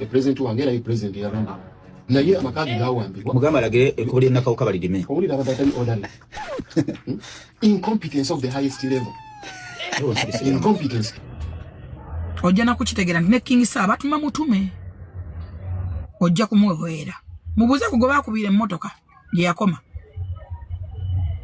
president wangera ye president ya Rwanda naye amakadi gawambibwa mugamba lage kuli nakauka balidime owulira abadatali orderly incompetence of the highest level incompetence ojja nakukitegera nti ne King Saba atuma mutume ojja kumwehwera mubuze kugoba akubira emmotoka gye yakoma.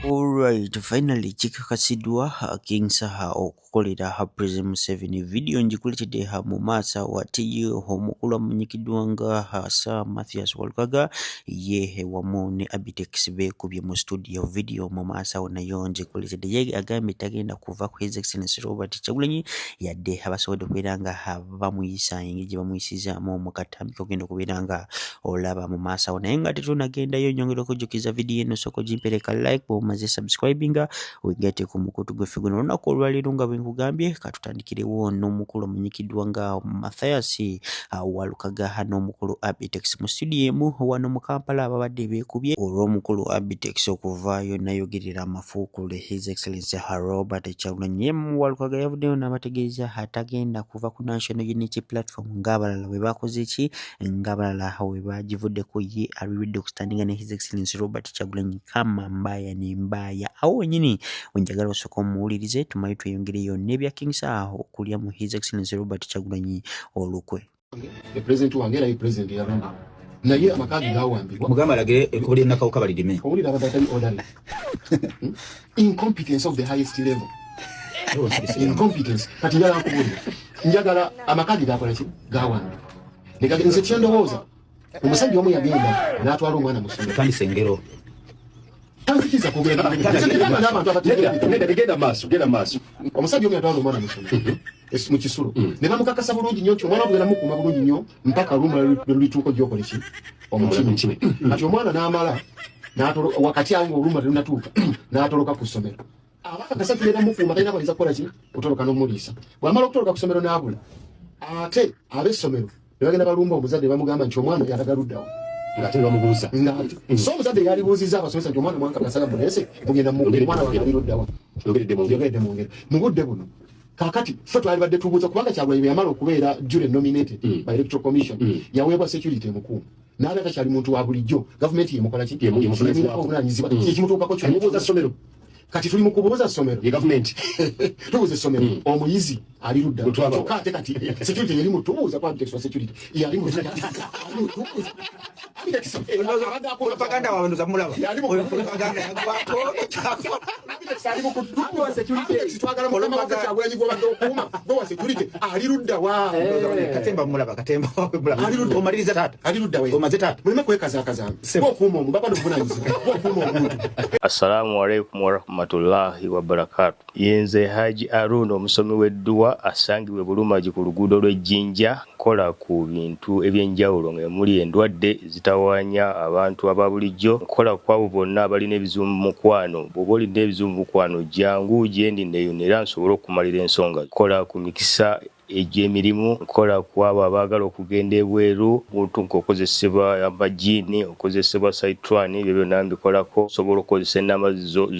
Alright, finally kikakasidwa King Saha okukolera ha President Museveni video njikuletedde ha mumasa watiye omukulu amanyikiddwa nga Sir Mathias Walukaga ye wamu ne Abitex beekubye mu studio video mumasa nayo njikuletedde ye agambye tagenda kuva ku His Excellency Robert Kyagulanyi yadde abasobodde okubeera nga bamuyisa engeri gye bamuyisizaamu mu katambi kogenda okubeera nga olaba mumasa naye nga tetunagendayo nyongera okujjukiza video eno soko gimpereka like maze subscribinga wegate ku mukutu gwefe guno olunaku olwaleero nga bwe nkugambye katutandikirewo n'omukulu amanyikiddwa nga Mathias Walukaga n'omukulu Abitex mu studio emu wano mu Kampala ababadde beekubye olw'omukulu Abitex okuvaayo nayogerera amafuukule His Excellency Robert Kyagulanyi Walukaga yavuddeyo n'abategeeza atagenda kuva ku National Unity Platform ng'abalala bwe bakoze ki ng'abalala bwe bagivuddeko ye alwidde okustandinga ne His Excellency Robert Kyagulanyi kama mbaya ni mbaya awo wenyini wenjagala osooka omuwulirize tumaye tweyongereyo n'ebya King Saha okulya mu His Excellency Robert Kyagulanyi olukwe. the president wangera ye president ya Rwanda naye amakadi gawambibwa mugamba lage kuli nakauka balidime owulira abadatali orderly incompetence of the highest level incompetence kati njagala nkubulira njagala amakadi gakola ki gawambibwa nekagenze kyendowooza omusajja omu yagenda n'atwala omwana mu ssomero kandi sengero tanzikiza kugenda n'abantu genda maaso omusajja omu yatwala omwana mu ssomero mu kisulo ne bamukakasa bulungi nnyo omwana bugenda mukuuma bulungi nnyo mpaka lumu lulituuko gy'okola ki omukime kati omwana n'amala wakati awo ng'oluma terunatuuka n'atoloka ku ssomero abakakasa tugenda mukuuma talina kwaliza kukola ki kutoloka n'omuliisa bw'amala okutoloka ku ssomero n'abula ate ab'essomero ne bagenda balumba omuzadde bamugamba nti omwana yalagaluddawo ngate bamubuuza so omuzadde yalibuuzizza abasomesa nti omwana mwankakasa mulese mugenda mumwana wagaluddawo yogeredde mu ngeri mu budde buno kakati ffe twalibadde tubuuza kubanga Kyagulanyi bwe yamala okubeera duly nominated by electoral commission yaweebwa security emukuuma n'abe takyali muntu wa bulijjo gavumenti yemukola ki yemuvunaanyizibwa ekimutuukako kyomubuuza ssomero kati tuli mu kubuuza ssomero ye gavumenti tubuuza essomero omuyizi ali ludda kyokka ate kati security yeri mutubuuza kwa Abitex wa security yali mutubuuza propaganda wawe ndo mulaba yali mu propaganda yagwako sali mu kutubuuza security twagala mu kama Kyagulanyi gobadde okuuma gwa security ali ludda wa katemba mulaba katemba ali ludda omaliriza tata ali ludda we omaze tata mulime kwekazaakaza okuuma omubaba n'obuvunaanyizibwa okuuma omuntu. Assalamu alaikum warahmatullahi wabarakatuh. Yenze Haji Aruna omusomi w'edduwa asangibwe Bulumagi ku luguudo lw'Ejjinja kola ku bintu ebyenjawulo nga muli endwadde zitawaanya abantu aba bulijjo kola kwabo bonna abalina ebizibu mu mukwano bw'oba olina ebizibu mu mukwano jangu gyendi neeyonera nsobole okumalira ensonga kola ku mikisa egy'emirimu nkola kwabo abaagala okugenda ebweru muntu nk'okozesebwa amajiini okozesebwa saitwani ebyo byonna mbikolako osobola okukozesa ennamba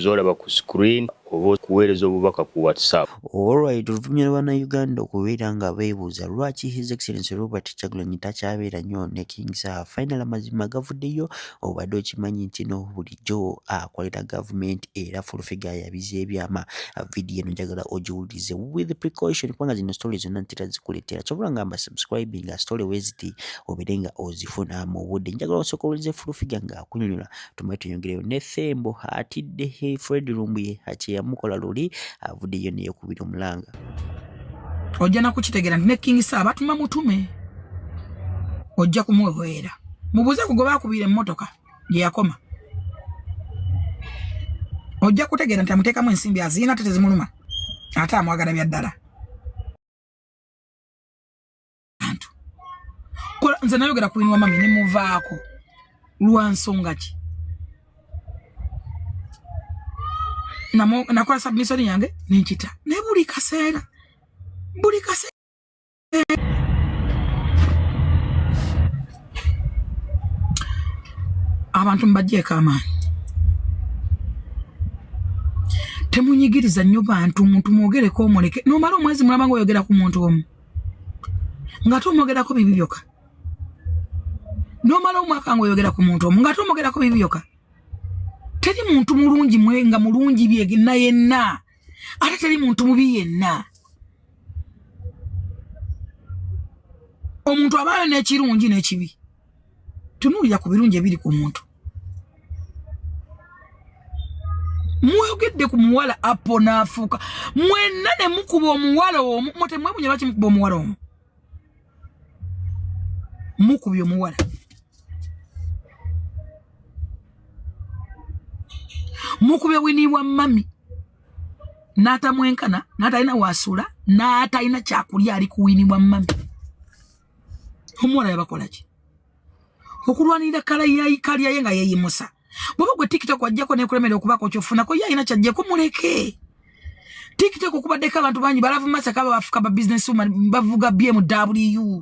z'olaba ku screen oba kuweereza obubaka ku WhatsApp. Alright, oluvannyuma Bannayuganda okubeera nga beebuuza lwaki His Excellency Robert Kyagulanyi takyabeera nnyo ne King Saha final amazima gavuddeyo obadde okimanyi nti no bulijjo akolera gavumenti era full figure yabize ebyama video eno njagala ogiwulirize with precaution kubanga zino stories zonna ntera zikuleetera kyobula ngamba subscribing story weziti obeere nga ozifuna mu budde njagala osooka owulize full figure nga akunyonyola tumaye tuyongereyo ne Thembo atidde Fred Lumbuye yamukola luli avuddeyo neyo kubira omulanga ojja nakukitegera nti ne King Saha atuma mutume ojja kumwehwera mubuze kugoba akubira emmotoka gye yakoma ojja kutegeera nti amuteekamu ensimbi aziina ate tezimuluma ate amwagala bya ddala nze nayogera ku binwa mami ne muvaako lwa nsonga ki nakola submission yange nenkita ne buli kaseera abantu mbajjeeko amaanyi temunyigiriza nnyo bantu omuntu mwogereko omuleke nomala omwezi mulaba nga oyogera ku muntu omu nga tomwogerako bibi byokka Nomala omwaka ngoyogera ku muntu omu ngate omogera ku bibyoka. Teri muntu mulungi mwenga mulungi byegina yenna. Ate teri muntu mubi yenna. Omuntu abayo n'ekirungi n'ekibi. Tunuulira ku birungi ebiri ku muntu. Mwogedde ku muwala apo n'afuuka. Mwenna ne mukuba omuwala omu. Mote mwebunye lwaki mukuba omuwala omu. Mukubye omuwala. Mukubye Winnie wa mami. N'ata mwenkana, n'atalina wasula, n'atalina kyakulya ali ku Winnie wa mami. Omuwala yabakola ki? Okulwanirira kala yayikalya ye nga yeyimusa. Bwaba gwe TikTok wajjako n'ekulemera okubako kyofunako ye alina kyajjeko muleke. TikTok okubaddeko abantu bangi balavu masaka bafuka ba businesswoman bavuga BMW.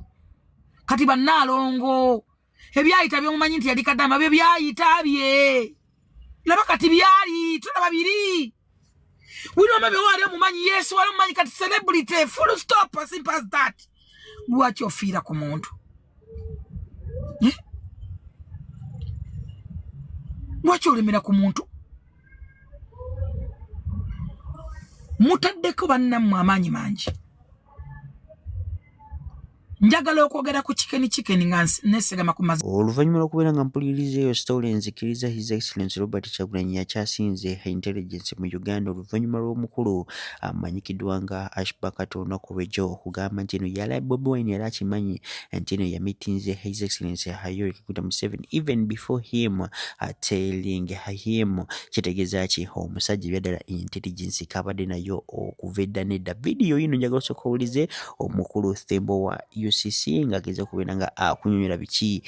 Kati bannalongo. Ebyayita byomumanyi nti yali kadama byo byayita bye. Laba kati byali tulaba biri. Wino mabe wale omumanyi Yesu wale omumanyi kati celebrity full stop as simple as that. Lwaki ofiira ku muntu? Lwaki olemera ku muntu? Mutaddeko bannammwe amaanyi mangi. Njagala okwogera ku chicken nga nesegama ku mazzi. Oluvannyuma lw'okubeera nga mpuliriza eyo story nzikiriza His Excellency Robert Kyagulanyi yakyasinze intelligence mu Uganda oluvannyuma lw'omukulu amanyikiddwa nga Ashba Katonda Kubejo okugamba nti eno yali Bobi Wine yali akimanyi nti eno yamitinze His Excellency Yoweri Kaguta Museveni even before him telling him kitegeeza ki omusajja byaddala intelligence kabadde nayo okuva edda nedda. Video yino njagala osooka owulize omukulu Thembo wa UCC nga ageza kubeera nga akunyonyola biki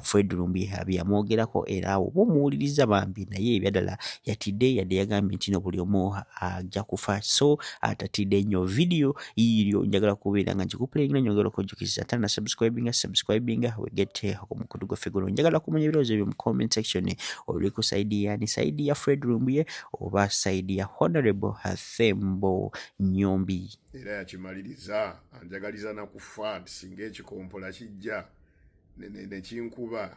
Fred Lumbi byamwogerako era awo bomuwuliriza bambi naye ebyaddala yatidde yadde yagambye nti buli omu ajja kufa so atatidde nnyo. Video iyo njagala kubeera nga ngikupulayingira nyongera okujjukiza tana subscribinga wegete omukutu gwe Fegolo. Njagala kumanya ebirowoozo byo mu comment section oli ku side yani side ya Fred Lumbi oba side ya Honorable Thembo Nyombi. Era yakimaliriza anjagaliza na kufa singa ekikompola kijja nekinkuba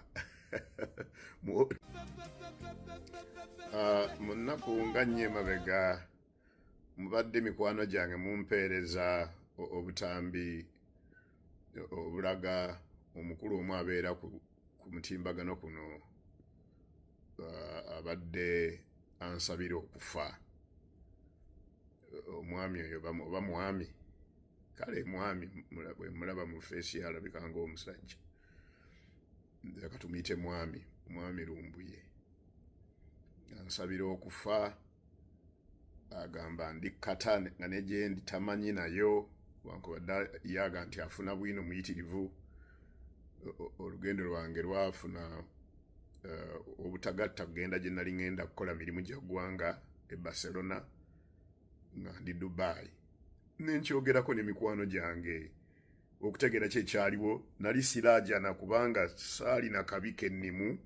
munaku nga nnyo emabega mubadde mikwano gyange mumpeereza obutambi obulaga omukulu omu abeera ku mutimbagano kuno abadde ansabira okufa. Omwami oyo oba mwami kale mwami mulaba mu feesi alabika ng'omusajja leka tumuyite mwami Lumbuye ansabira okufa agamba ndi kata nga negye ndi tamanyi nayo wankubadde yaga nti afuna bwino muyitirivu olugendo lwange lwafuna obutagatta kugenda gye nali ngenda kukola mirimu gya ggwanga e Barcelona nga ndi Dubai nenkyogerako n'emikwano gyange okutegeera kyekyaliwo nali siraajana kubanga saalina kabi kennimu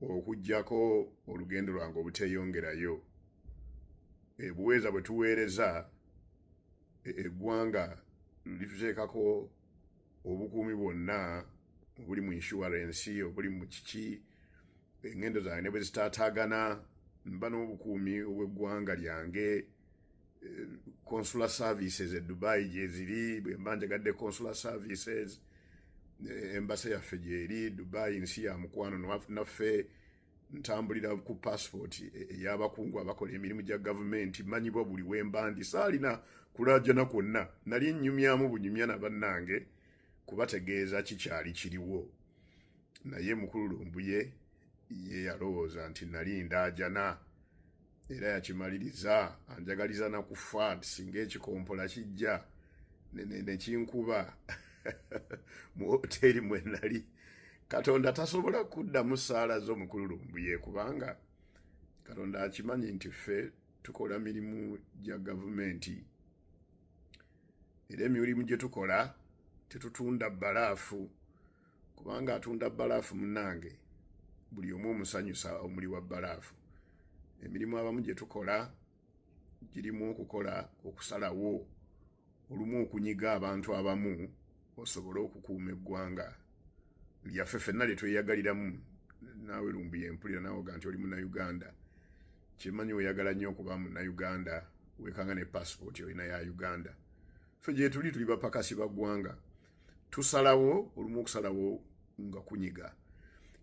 okuggyako olugendo lwange obuteeyongerayo buweeza bwe tuweereza eggwanga lituteekako obukuumi bwonna obuli mu insurance obuli mu kiki engendo zange ne bwe zitaataagana mba n'obukuumi obw'eggwanga lyange. Consular services e Dubai gye ziri bwe mba njagadde consular services embassy yaffe gyeri Dubai nsi ya mukwano naffe ntambulira ku passport ey'abakungu abakola emirimu gya gavumenti manyibwa buli wemba ndi saalina kulaajana kwonna nali nnyumyamu bunyumya na bannange kubategeeza kikyali kiriwo naye mukulu Lumbuye ye yalowooza nti nali ndaajana era yakimaliriza anjagaliza na kufa singa ekikompola kijja nekinkuba mu hoteri mwe nali. Katonda tasobola kuddamu ssaala z'omukulu Lumbuye kubanga Katonda akimanyi nti ffe tukola mirimu gya gavumenti era emirimu gye tukola tetutunda bbalaafu kubanga atunda bbalaafu munnange buli omu omusanyusa omuli wa bbalaafu. Emirimu abamu gye tukola girimu okukola okusalawo olumu okunyiga abantu abamu osobole okukuuma eggwanga lyaffe ffenna lye tweyagaliramu naawe Lumbuye mpulira naawe oga nti oli Munnayuganda kimanyi oyagala nnyo okuba Munnayuganda wekanga ne passport olina ya Uganda ffe gye tuli bapakasi ba ggwanga tusalawo olumu okusalawo nga kunyiga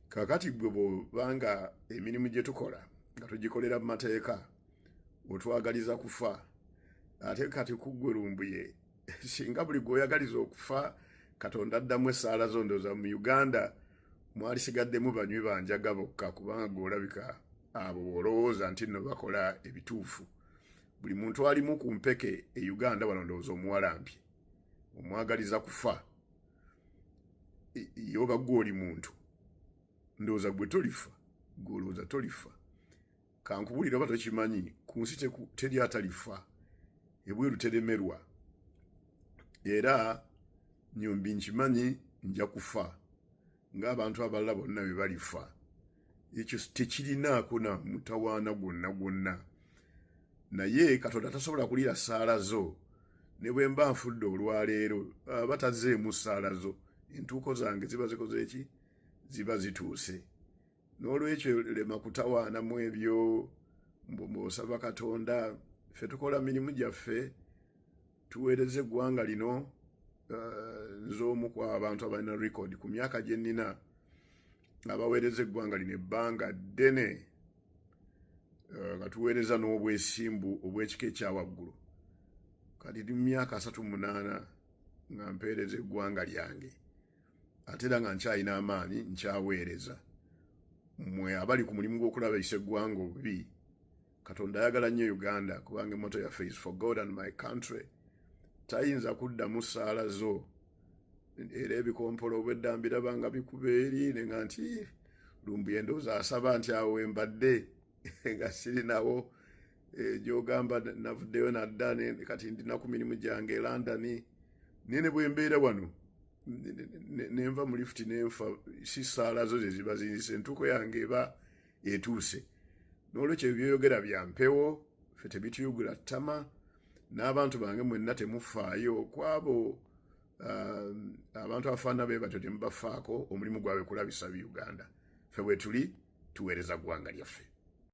kakati gwe bw'obanga emirimu gye tukola nga tugikolera mu mateeka otwagaliza kufa ate kati kuggwe Lumbuye singa buli gw'oyagaliza okufa Katonda addamu essaala zo ndowooza mu Uganda mwali sigaddemu banywi banjaga bokka kubanga gw'olabika abo bw'olowooza nti nno bakola ebituufu buli muntu alimu ku mpeke e Uganda wano ndowooza omuwalampye omwagaliza kufa yoba gw'oli muntu ndowooza gwe tolifa gw'olowooza tolifa kankubulira oba tokimanyi ku nsi teri atalifa ebweru teremerwa era nyombi nkimanyi nja kufa ng'abantu abalala bonna be balifa ekyo tekirinaako na mutawaana gwonna naye Katonda tasobola kulira ssaala zo ne bwe mba nfudde olwaleero batazzeemu ssaala zo entuuko zange ziba zikoze eki ziba zituuse n'olwekyo lema kutawaanamu ebyo mb'osaba Katonda ffe tukola mirimu gyaffe tuweereze eggwanga lino nz'omu ku abantu abalina record ku myaka gye nnina abaweereza eggwanga lino ebbanga ddene nga tuweereza n'obwesimbu obw'ekika ekyawaggulu kati mu myaka 38 nga mpeereza eggwanga lyange ate era nga nkyalina amaanyi nkyaweereza mmwe abali ku mulimu gw'okulabisa eggwanga obubi Katonda ayagala nnyo Uganda kubanga emmoto yaffe is for God and my country tayinza kuddamu ssaala zo era ebikompolo obweddambira banga bikuba eri nga nti Lumbuye ndowooza asaba nti awo embadde nga sirinawo gy'ogamba navuddeyo nadda kati ndina ku mirimu gyange e London nene bwe mbeera wano nenva mu lifuti nenfa si ssaala zo ze ziba zinzise entuuko yange eba etuuse n'olwekyo ebyoyogera bya mpewo ffe tebituyugula ttama n'abantu bange mwenna temufaayo kwabo abantu abafaana be batyo temubafaako omulimu gwabwe kulabisa bi Uganda ffe bwe tuli tuweereza ggwanga lyaffe